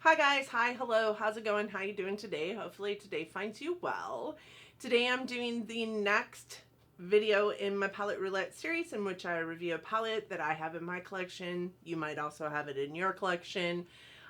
Hi guys, hi, hello, how's it going? How you doing today? Hopefully today finds you well. Today I'm doing the next video in my palette roulette series in which I review a palette that I have in my collection. You might also have it in your collection.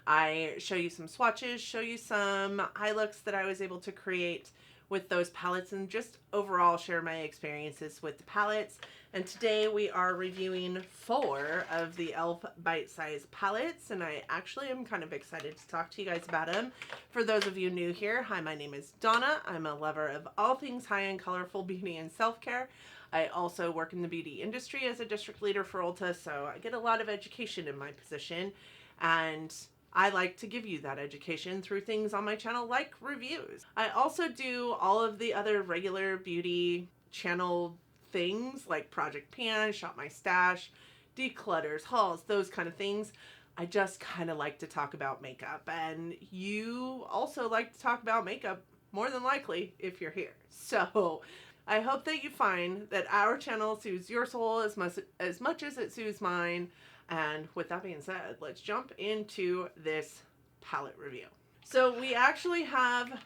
I show you some swatches, show you some eye looks that I was able to create with those palettes, and just overall share my experiences with the palettes. And today we are reviewing 4 of the e.l.f. bite-sized palettes, and I actually am kind of excited to talk to you guys about them. For those of you new here, hi, my name is Donna. I'm a lover of all things high-end, colorful beauty and self-care. I also work in the beauty industry as a district leader for Ulta, so I get a lot of education in my position, and I like to give you that education through things on my channel like reviews. I also do all of the other regular beauty channel things like Project Pan, Shop My Stash, declutters, hauls, those kind of things. I just kind of like to talk about makeup, and you also like to talk about makeup more than likely if you're here. So I hope that you find that our channel soothes your soul as much as it soothes mine. And with that being said, let's jump into this palette review. So we actually have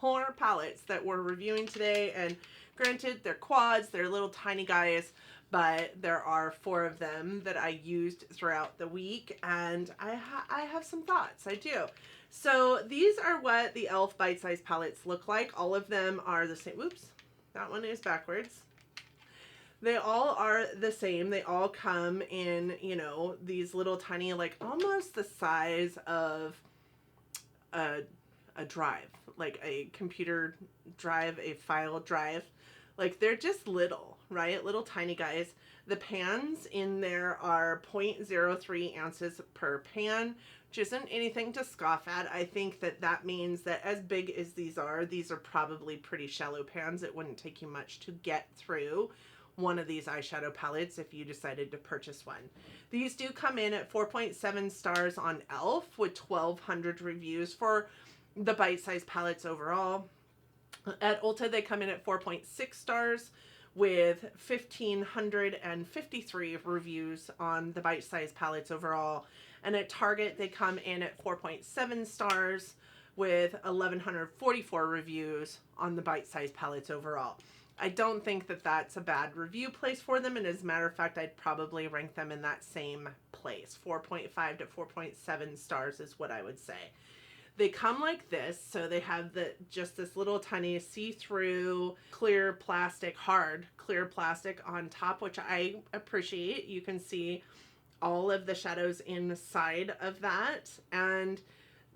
4 palettes that we're reviewing today, and granted, they're quads, they're little tiny guys, but there are 4 of them that I used throughout the week, and I have some thoughts. I do. So these are what the e.l.f. bite-sized palettes look like. All of them are the same. Oops, that one is backwards. They all are the same. They all come in, you know, these little tiny, like almost the size of a drive, like a computer drive, a file drive. Like they're just little, right? Little tiny guys. The pans in there are 0.03 ounces per pan, which isn't anything to scoff at. I think that that means that as big as these are probably pretty shallow pans. It wouldn't take you much to get through one of these eyeshadow palettes if you decided to purchase one. These do come in at 4.7 stars on e.l.f. with 1,200 reviews for the bite-sized palettes overall. At Ulta, they come in at 4.6 stars with 1,553 reviews on the bite-sized palettes overall. And at Target, they come in at 4.7 stars with 1,144 reviews on the bite-sized palettes overall. I don't think that that's a bad review place for them, and as a matter of fact, I'd probably rank them in that same place. 4.5 to 4.7 stars is what I would say. They come like this, so they have just this little tiny see-through clear plastic, hard clear plastic on top, which I appreciate. You can see all of the shadows inside of that, and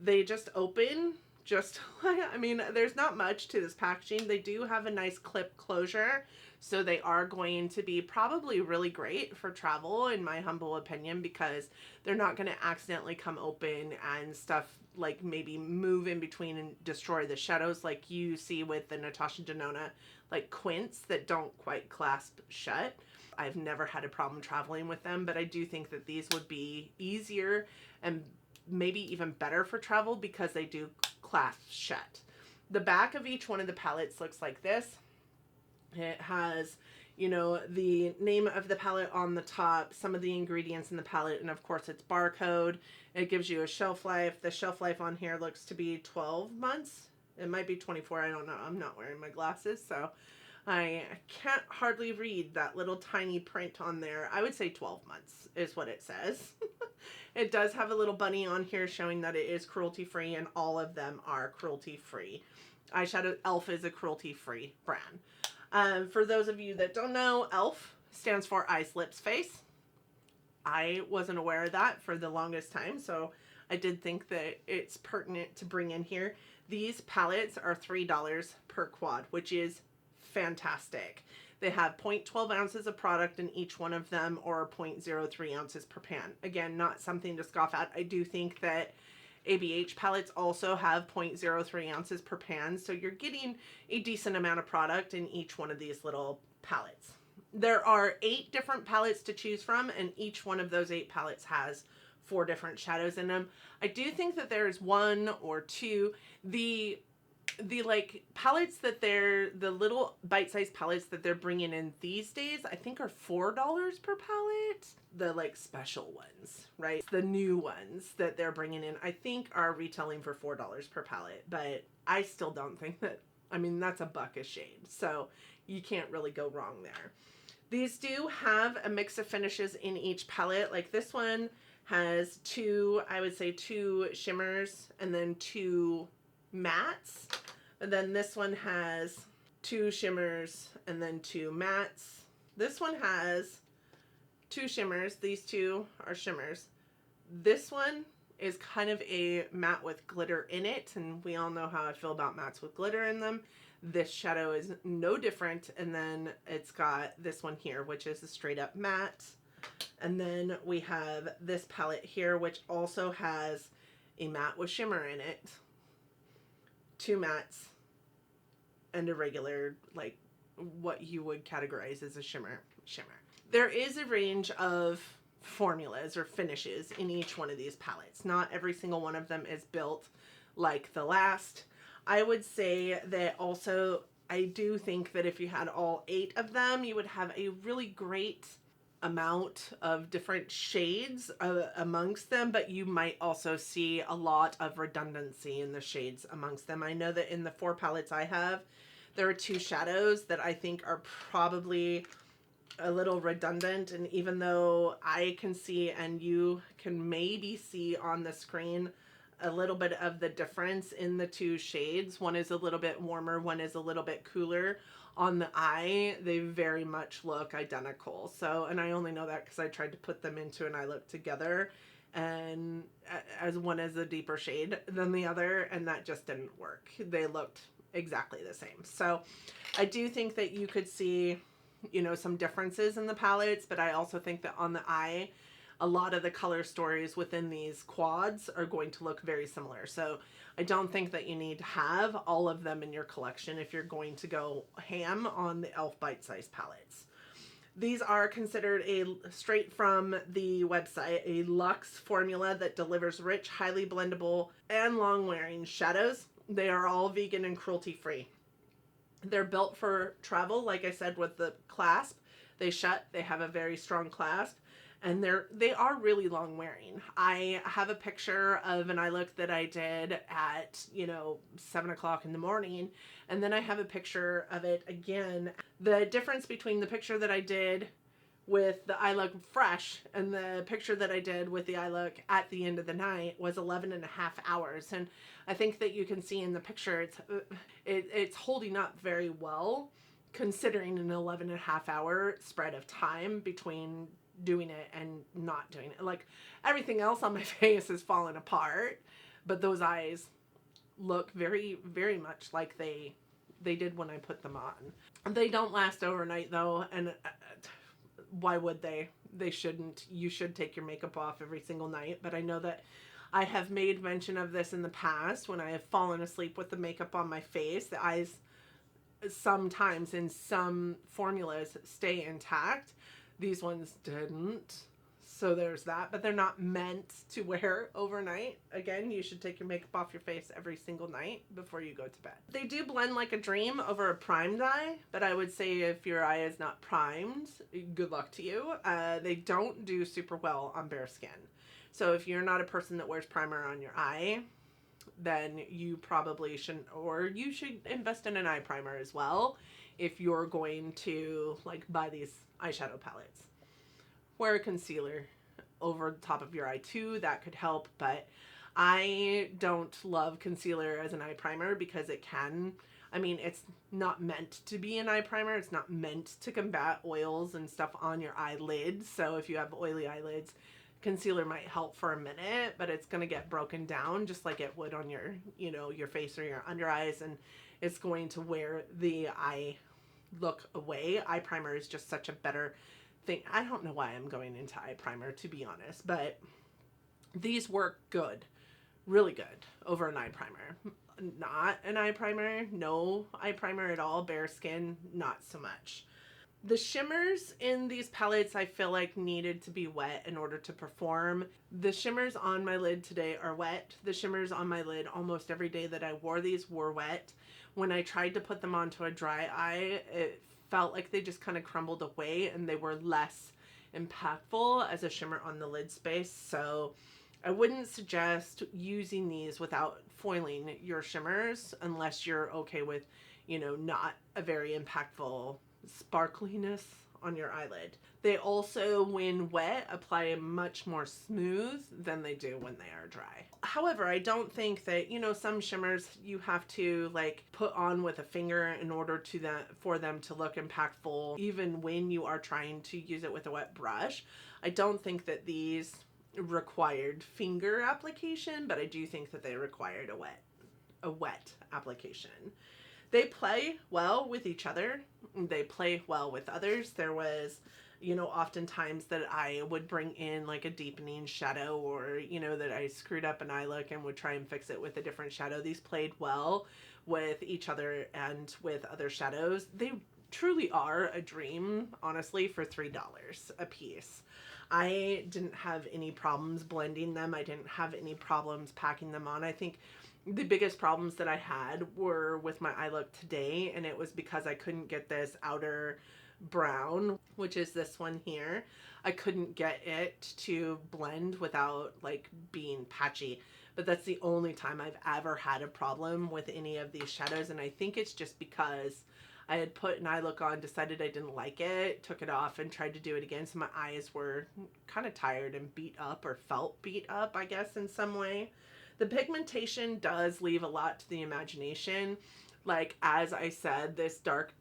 they just open just like, I mean, there's not much to this packaging. They do have a nice clip closure, so they are going to be probably really great for travel, in my humble opinion, because they're not going to accidentally come open and stuff like maybe move in between and destroy the shadows like you see with the Natasha Denona like quints that don't quite clasp shut. I've never had a problem traveling with them, but I do think that these would be easier and maybe even better for travel because they do clasp shut. The back of each one of the palettes looks like this. It has, you know, the name of the palette on the top, some of the ingredients in the palette, and of course its barcode. It gives you a shelf life. The shelf life on here looks to be 12 months. It might be 24, I don't know. I'm not wearing my glasses, so I can't hardly read that little tiny print on there. I would say 12 months is what it says. It does have a little bunny on here showing that it is cruelty-free, and all of them are cruelty-free. Eyeshadow e.l.f. is a cruelty-free brand. For those of you that don't know, e.l.f. stands for Eyes, Lips, Face. I wasn't aware of that for the longest time, so I did think that it's pertinent to bring in here. These palettes are $3 per quad, which is fantastic. They have 0.12 ounces of product in each one of them, or 0.03 ounces per pan. Again, not something to scoff at. I do think that ABH palettes also have 0.03 ounces per pan, so you're getting a decent amount of product in each one of these little palettes. There are 8 different palettes to choose from, and each one of those 8 palettes has 4 different shadows in them. I do think that there's 1 or 2. The the like palettes that the little bite-sized palettes that they're bringing in these days, I think are $4 per palette. The like special ones, right? The new ones that they're bringing in, I think are retailing for $4 per palette, but I still don't think that, I mean, that's $1 a shade. So you can't really go wrong there. These do have a mix of finishes in each palette. Like this one has I would say two shimmers and then two mattes. And then this one has two shimmers and then two mattes. This one has two shimmers. These two are shimmers. This one is kind of a matte with glitter in it, and we all know how I feel about mattes with glitter in them. This shadow is no different, and then it's got this one here, which is a straight up matte. And then we have this palette here, which also has a matte with shimmer in it, two mattes, and a regular, like what you would categorize as a shimmer. There is a range of formulas or finishes in each one of these palettes. Not every single one of them is built like the last. I would say that also, I do think that if you had all 8 of them, you would have a really great amount of different shades amongst them, but you might also see a lot of redundancy in the shades amongst them. I know that in the 4 palettes I have, there are 2 shadows that I think are probably a little redundant, and even though I can see and you can maybe see on the screen a little bit of the difference in the 2 shades, one is a little bit warmer, one is a little bit cooler. On the eye, they very much look identical. So, and I only know that because I tried to put them into an eye look together, and as one is a deeper shade than the other, and that just didn't work. They looked exactly the same. So I do think that you could see, you know, some differences in the palettes, but I also think that on the eye, a lot of the color stories within these quads are going to look very similar. So I don't think that you need to have all of them in your collection if you're going to go ham on the e.l.f. bite-size palettes. These are considered straight from the website, a luxe formula that delivers rich, highly blendable, and long-wearing shadows. They are all vegan and cruelty-free. They're built for travel, like I said, with the clasp. They have a very strong clasp, and they are really long wearing. I have a picture of an eye look that I did at, 7 o'clock in the morning, and then I have a picture of it again. The difference between the picture that I did with the eye look fresh and the picture that I did with the eye look at the end of the night was 11 and a half hours. And I think that you can see in the picture it's holding up very well, considering an 11 and a half hour spread of time between doing it and not doing it. Like, everything else on my face is falling apart, but those eyes look very, very much like they did when I put them on. They don't last overnight though, and why would they? They shouldn't. You should take your makeup off every single night, but I know that I have made mention of this in the past when I have fallen asleep with the makeup on my face. The eyes sometimes in some formulas stay intact. These ones didn't. So there's that, but they're not meant to wear overnight. Again, you should take your makeup off your face every single night before you go to bed. They do blend like a dream over a primed eye, but I would say if your eye is not primed, good luck to you. They don't do super well on bare skin. So if you're not a person that wears primer on your eye, then you probably shouldn't, or you should invest in an eye primer as well if you're going to buy these eyeshadow palettes. Wear a concealer over the top of your eye too, that could help, but I don't love concealer as an eye primer because it's not meant to be an eye primer. It's not meant to combat oils and stuff on your eyelids. So if you have oily eyelids, concealer might help for a minute, but it's going to get broken down just like it would on your, your face or your under eyes, and it's going to wear the eye look away. Eye primer is just such a better thing. I don't know why I'm going into eye primer, to be honest, but these work good, really good over an eye primer. Not an eye primer, no eye primer at all, bare skin, not so much. The shimmers in these palettes I feel like needed to be wet in order to perform. The shimmers on my lid today are wet. The shimmers on my lid almost every day that I wore these were wet. When I tried to put them onto a dry eye, it felt like they just kind of crumbled away and they were less impactful as a shimmer on the lid space. So I wouldn't suggest using these without foiling your shimmers unless you're okay with, you know, not a very impactful sparkliness on your eyelid. They also, when wet, apply much more smooth than they do when they are dry. However, I don't think that, you know, some shimmers you have to like put on with a finger in order to for them to look impactful, even when you are trying to use it with a wet brush. I don't think that these required finger application, but I do think that they required a wet application. They play well with each other. They play well with others. There was, you know, oftentimes that I would bring in like a deepening shadow, or, you know, that I screwed up an eye look and would try and fix it with a different shadow. These played well with each other and with other shadows. They truly are a dream, honestly, for $3 a piece. I didn't have any problems blending them. I didn't have any problems packing them on. I think the biggest problems that I had were with my eye look today, and it was because I couldn't get this outer brown, which is this one here. I couldn't get it to blend without like being patchy. But that's the only time I've ever had a problem with any of these shadows, and I think it's just because I had put an eye look on, decided I didn't like it, took it off, and tried to do it again. So my eyes were kind of tired and beat up, or felt beat up, I guess, in some way. The pigmentation does leave a lot to the imagination. Like, as I said, this dark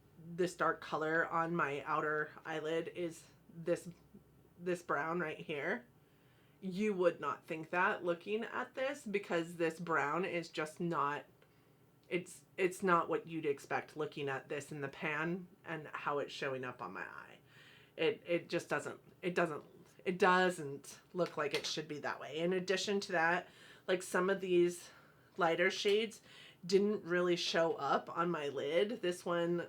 color on my outer eyelid is this brown right here. You would not think that looking at this, because this brown is just not, it's not what you'd expect looking at this in the pan and how it's showing up on my eye. It just doesn't, it doesn't look like it should be that way. In addition to that, like, some of these lighter shades didn't really show up on my lid. This one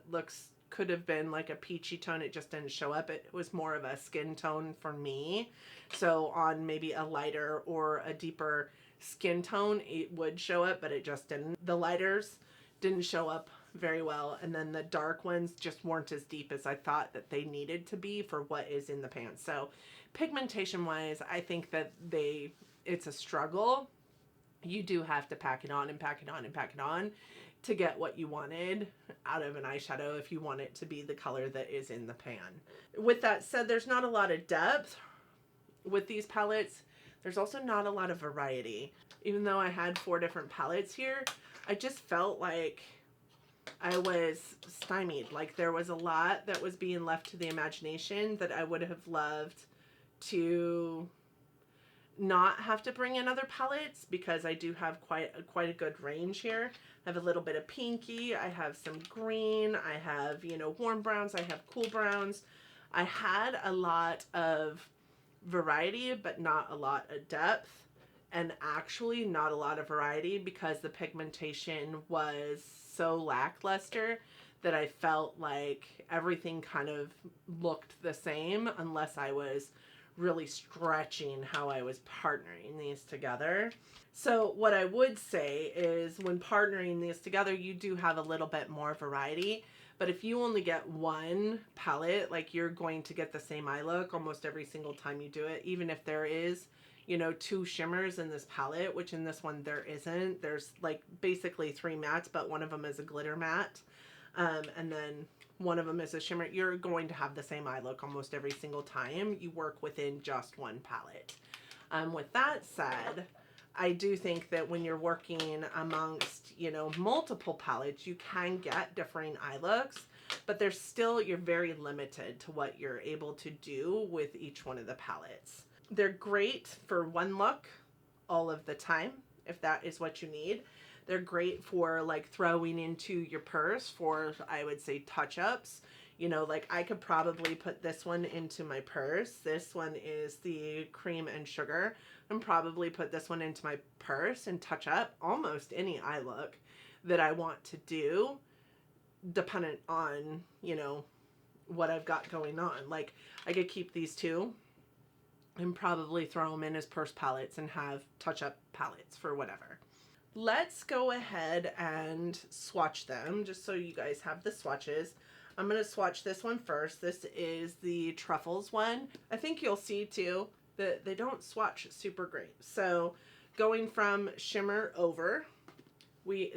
could have been like a peachy tone. It just didn't show up. It was more of a skin tone for me. So on maybe a lighter or a deeper skin tone, it would show up, but it just didn't. The lighters didn't show up very well, and then the dark ones just weren't as deep as I thought that they needed to be for what is in the pan. So pigmentation wise, I think that it's a struggle. You do have to pack it on and pack it on and pack it on to get what you wanted out of an eyeshadow if you want it to be the color that is in the pan. With that said, there's not a lot of depth with these palettes. There's also not a lot of variety. Even though I had 4 different palettes here, I just felt like I was stymied. Like, there was a lot that was being left to the imagination that I would have loved to not have to bring in other palettes, because I do have quite a good range here. I have a little bit of pinky, I have some green, I have, you know, warm browns, I have cool browns. I had a lot of variety, but not a lot of depth, and actually not a lot of variety because the pigmentation was so lackluster that I felt like everything kind of looked the same unless I was really stretching how I was partnering these together. So what I would say is, when partnering these together, you do have a little bit more variety. But if you only get one palette, like, you're going to get the same eye look almost every single time you do it. Even if there is, you know, 2 shimmers in this palette, which in this one there isn't. There's like basically 3 mattes, but one of them is a glitter matte. And then one of them is a shimmer. You're going to have the same eye look almost every single time you work within just one palette. With that said, I do think that when you're working amongst, you know, multiple palettes, you can get differing eye looks, but you're very limited to what you're able to do with each one of the palettes. They're great for one look all of the time, if that is what you need. They're great for like throwing into your purse for, I would say, touch-ups. You know, like, I could probably put this one into my purse. This one is the cream and sugar. And probably put this one into my purse and touch up almost any eye look that I want to do, dependent on, you know, what I've got going on. Like, I could keep these two and probably throw them in as purse palettes and have touch-up palettes for whatever. Let's go ahead and swatch them just so you guys have the swatches. I'm going to swatch this one first. This is the Truffles one. I think you'll see too that they don't swatch super great. So going from shimmer over,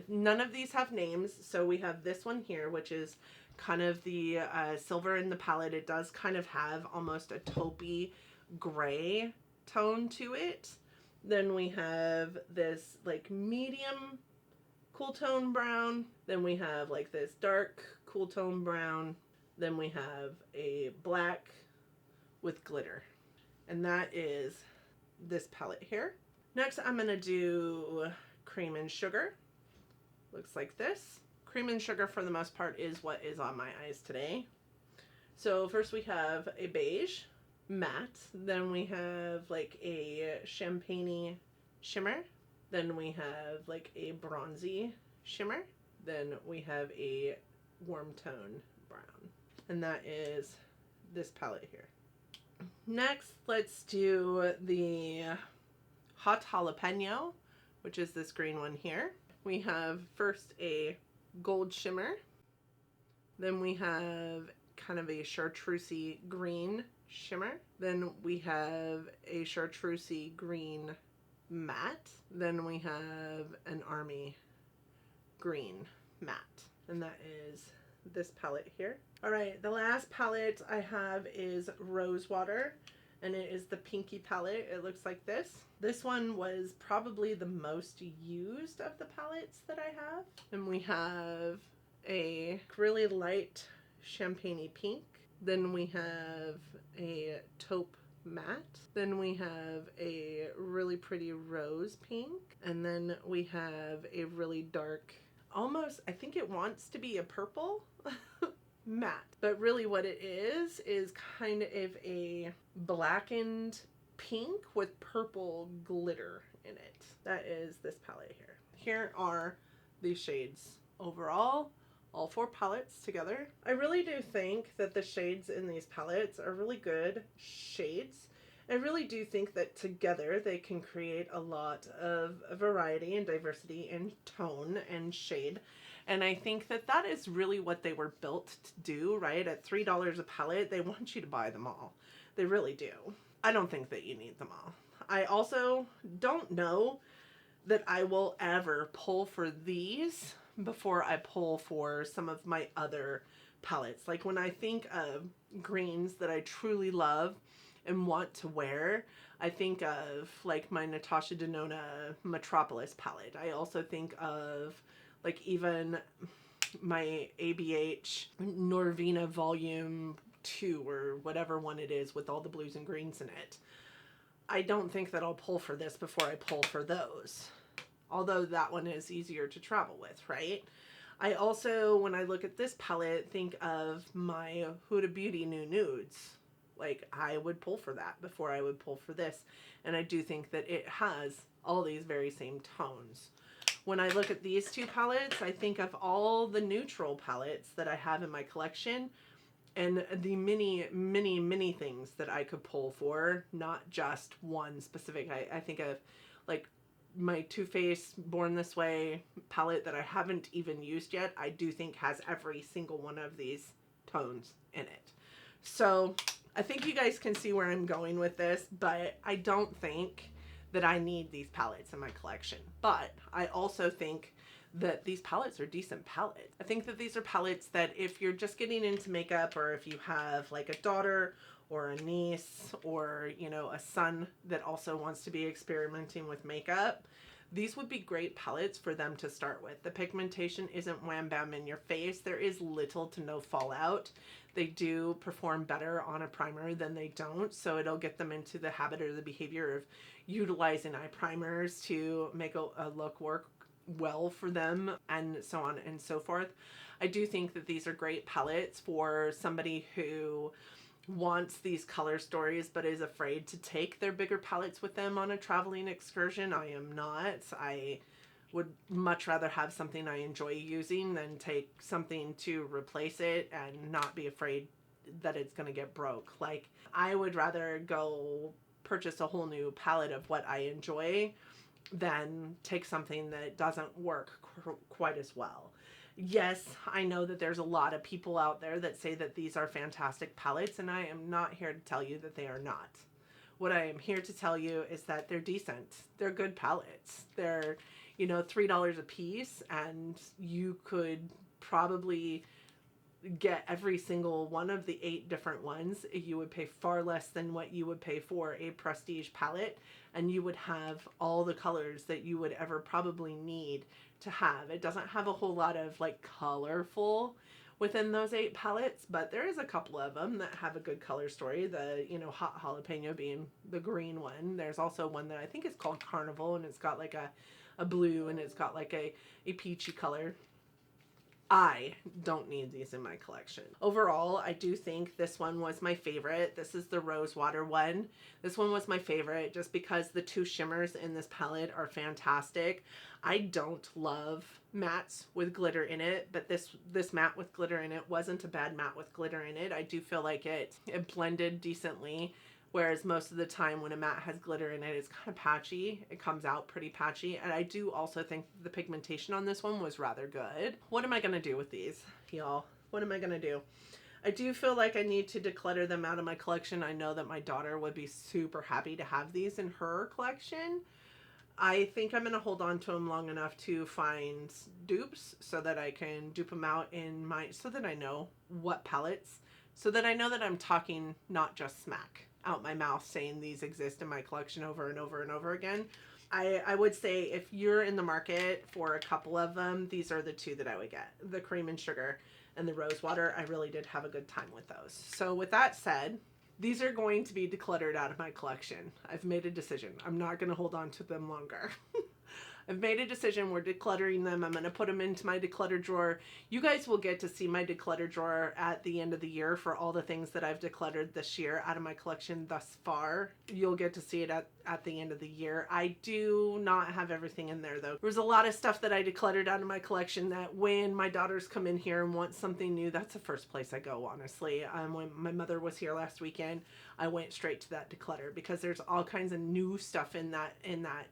none of these have names. So we have this one here, which is kind of the silver in the palette. It does kind of have almost a taupey gray tone to it. Then we have this like medium cool tone brown. Then we have like this dark cool tone brown. Then we have a black with glitter. And that is this palette here. Next, I'm going to do Cream and Sugar. Looks like this. Cream and Sugar, for the most part, is what is on my eyes today. So first we have a beige matte. Then we have like a champagne shimmer. Then we have like a bronzy shimmer. Then we have a warm tone brown. And that is this palette here. Next, let's do the Hot Jalapeno, which is this green one here. We have first a gold shimmer. Then we have kind of a chartreusey green shimmer. Then we have a chartreusey green matte. Then we have an army green matte. And that is this palette here. All right, the last palette I have is Rosewater, and it is the pinky palette. It looks like this. This one was probably the most used of the palettes that I have. And we have a really light champagne pink. Then we have a taupe matte. Then we have a really pretty rose pink. And then we have a really dark, almost, I think it wants to be a purple matte. But really what it is kind of a blackened pink with purple glitter in it. That is this palette here. Here are these shades overall. All 4 palettes together. I really do think that the shades in these palettes are really good shades. I really do think that together they can create a lot of variety and diversity in tone and shade. And I think that that is really what they were built to do, right? At $3 a palette, they want you to buy them all. They really do. I don't think that you need them all. I also don't know that I will ever pull for these before I pull for some of my other palettes. Like when I think of greens that I truly love and want to wear, I think of like my Natasha Denona Metropolis palette. I also think of like even my ABH Norvina Volume 2 or whatever one it is with all the blues and greens in it. I don't think that I'll pull for this before I pull for those. Although that one is easier to travel with, right? I also, when I look at this palette, think of my Huda Beauty New Nudes. Like, I would pull for that before I would pull for this. And I do think that it has all these very same tones. When I look at these 2 palettes, I think of all the neutral palettes that I have in my collection and the many things that I could pull for, not just one specific. I think of like my Too Faced Born This Way palette that I haven't even used yet. I do think has every single one of these tones in it. So I think you guys can see where I'm going with this, but I don't think that I need these palettes in my collection. But I also think that these palettes are decent palettes. I think that these are palettes that if you're just getting into makeup, or if you have like a daughter or a niece or, you know, a son that also wants to be experimenting with makeup, these would be great palettes for them to start with. The pigmentation isn't wham bam in your face. There is little to no fallout. They do perform better on a primer than they don't, so it'll get them into the habit or the behavior of utilizing eye primers to make a look work well for them, and so on and so forth. I do think that these are great palettes for somebody who wants these color stories but is afraid to take their bigger palettes with them on a traveling excursion. I am not. I would much rather have something I enjoy using than take something to replace it and not be afraid that it's going to get broke. Like, I would rather go purchase a whole new palette of what I enjoy than take something that doesn't work quite as well. Yes, I know that there's a lot of people out there that say that these are fantastic palettes, and I am not here to tell you that they are not. What I am here to tell you is that they're decent. They're good palettes. They're, you know, $3 a piece, and you could probably get every single one of the 8 different ones. You would pay far less than what you would pay for a prestige palette, and you would have all the colors that you would ever probably need to have. It doesn't have a whole lot of like colorful within those 8 palettes, but there is a couple of them that have a good color story. The, you know, hot jalapeno being the green one. There's also one that I think is called Carnival, and it's got like a blue, and it's got like a peachy color. I don't need these in my collection. Overall, I do think this one was my favorite. This is the Rose Water one. This one was my favorite just because the 2 shimmers in this palette are fantastic. I don't love mattes with glitter in it, but this matte with glitter in it wasn't a bad matte with glitter in it. I do feel like it blended decently. Whereas most of the time when a matte has glitter in it, it's kind of patchy. It comes out pretty patchy. And I do also think the pigmentation on this one was rather good. What am I going to do with these, y'all? What am I going to do? I do feel like I need to declutter them out of my collection. I know that my daughter would be super happy to have these in her collection. I think I'm going to hold on to them long enough to find dupes so that I can dupe them out in my, so that I know what palettes, so that I know that I'm talking not just smack out my mouth saying these exist in my collection over and over and over again. I would say if you're in the market for a couple of them, these are the 2 that I would get. The Cream and Sugar and the Rose Water. I really did have a good time with those. So with that said, these are going to be decluttered out of my collection. I've made a decision. I'm not going to hold on to them longer. I've made a decision. We're decluttering them. I'm going to put them into my declutter drawer. You guys will get to see my declutter drawer at the end of the year for all the things that I've decluttered this year out of my collection thus far. You'll get to see it at the end of the year. I do not have everything in there though. There's a lot of stuff that I decluttered out of my collection that when my daughters come in here and want something new, that's the first place I go, honestly. When my mother was here last weekend, I went straight to that declutter because there's all kinds of new stuff in that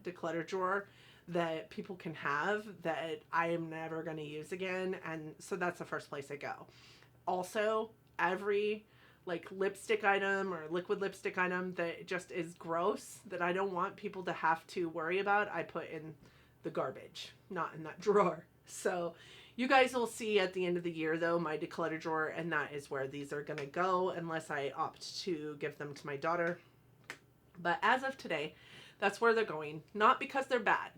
declutter drawer that people can have that I am never going to use again, and so that's the first place I go. Also, every like lipstick item or liquid lipstick item that just is gross that I don't want people to have to worry about, I put in the garbage, not in that drawer. So you guys will see at the end of the year though my declutter drawer, and that is where these are going to go unless I opt to give them to my daughter. But as of today, that's where they're going. Not because they're bad.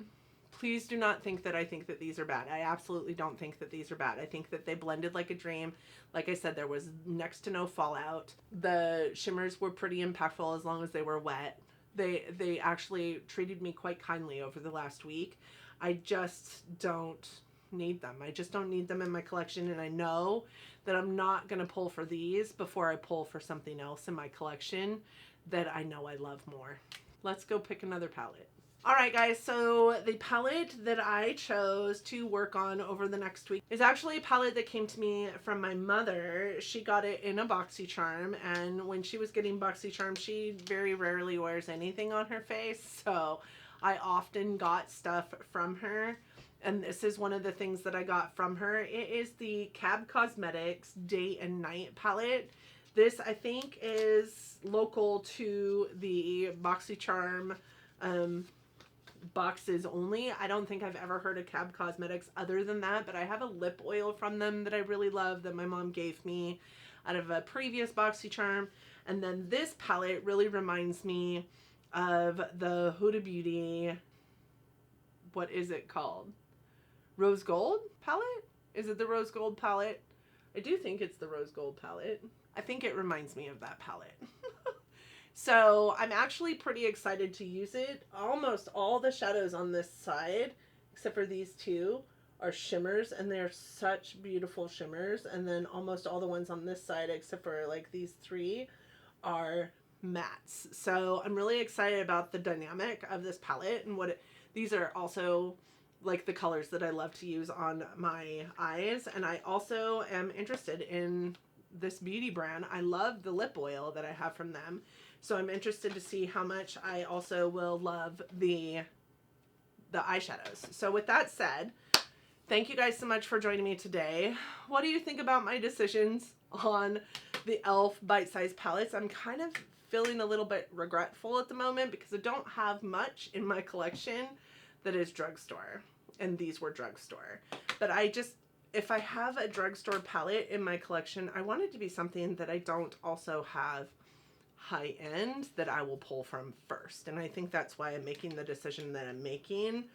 Please do not think that I think that these are bad. I absolutely don't think that these are bad. I think that they blended like a dream. Like I said, there was next to no fallout. The shimmers were pretty impactful as long as they were wet. They actually treated me quite kindly over the last week. I just don't need them. I just don't need them in my collection, and I know that I'm not going to pull for these before I pull for something else in my collection that I know I love more. Let's go pick another palette. Alright guys, so the palette that I chose to work on over the next week is actually a palette that came to me from my mother. She got it in a BoxyCharm, and when she was getting BoxyCharm, she very rarely wears anything on her face, so I often got stuff from her, and this is one of the things that I got from her. It is the Cab Cosmetics Day and Night palette. This, I think, is local to the BoxyCharm boxes only. I don't think I've ever heard of Cab Cosmetics other than that, but I have a lip oil from them that I really love that my mom gave me out of a previous BoxyCharm. And then this palette really reminds me of the Huda Beauty, what is it called? Rose Gold palette? Is it the Rose Gold palette? I do think it's the Rose Gold palette. I think it reminds me of that palette. So I'm actually pretty excited to use it. Almost all the shadows on this side, except for these 2, are shimmers, and they're such beautiful shimmers. And then almost all the ones on this side, except for like these 3, are mattes. So I'm really excited about the dynamic of this palette and these are also like the colors that I love to use on my eyes. And I also am interested in this beauty brand. I love the lip oil that I have from them. So I'm interested to see how much I also will love the eyeshadows. So with that said, thank you guys so much for joining me today. What do you think about my decisions on the e.l.f. bite-sized palettes? I'm kind of feeling a little bit regretful at the moment because I don't have much in my collection that is drugstore, and these were drugstore. But if I have a drugstore palette in my collection, I want it to be something that I don't also have high end that I will pull from first. And I think that's why I'm making the decision that I'm making.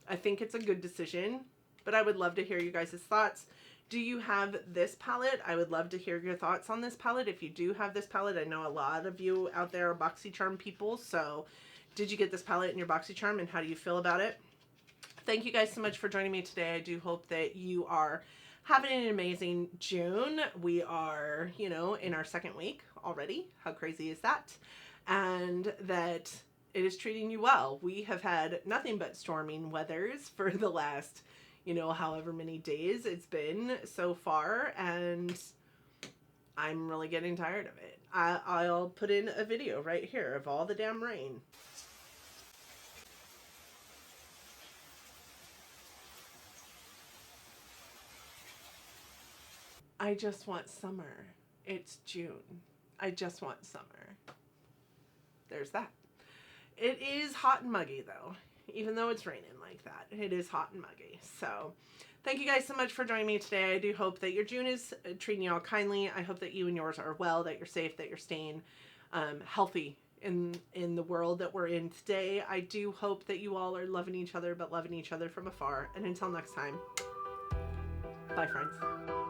I think it's a good decision, but I would love to hear you guys' thoughts. Do you have this palette? I would love to hear your thoughts on this palette. If you do have this palette, I know a lot of you out there are BoxyCharm people. So did you get this palette in your BoxyCharm, and how do you feel about it? Thank you guys so much for joining me today. I do hope that you are having an amazing June. We are, you know, in our second week already. How crazy is that? And that it is treating you well. We have had nothing but storming weathers for the last, you know, however many days it's been so far, and I'm really getting tired of it. I'll put in a video right here of all the damn rain. I just want summer. It's June. I just want summer. There's that. It is hot and muggy though. Even though it's raining like that, it is hot and muggy. So thank you guys so much for joining me today. I do hope that your June is treating you all kindly. I hope that you and yours are well, that you're safe, that you're staying healthy in the world that we're in today. I do hope that you all are loving each other, but loving each other from afar. And until next time, bye friends.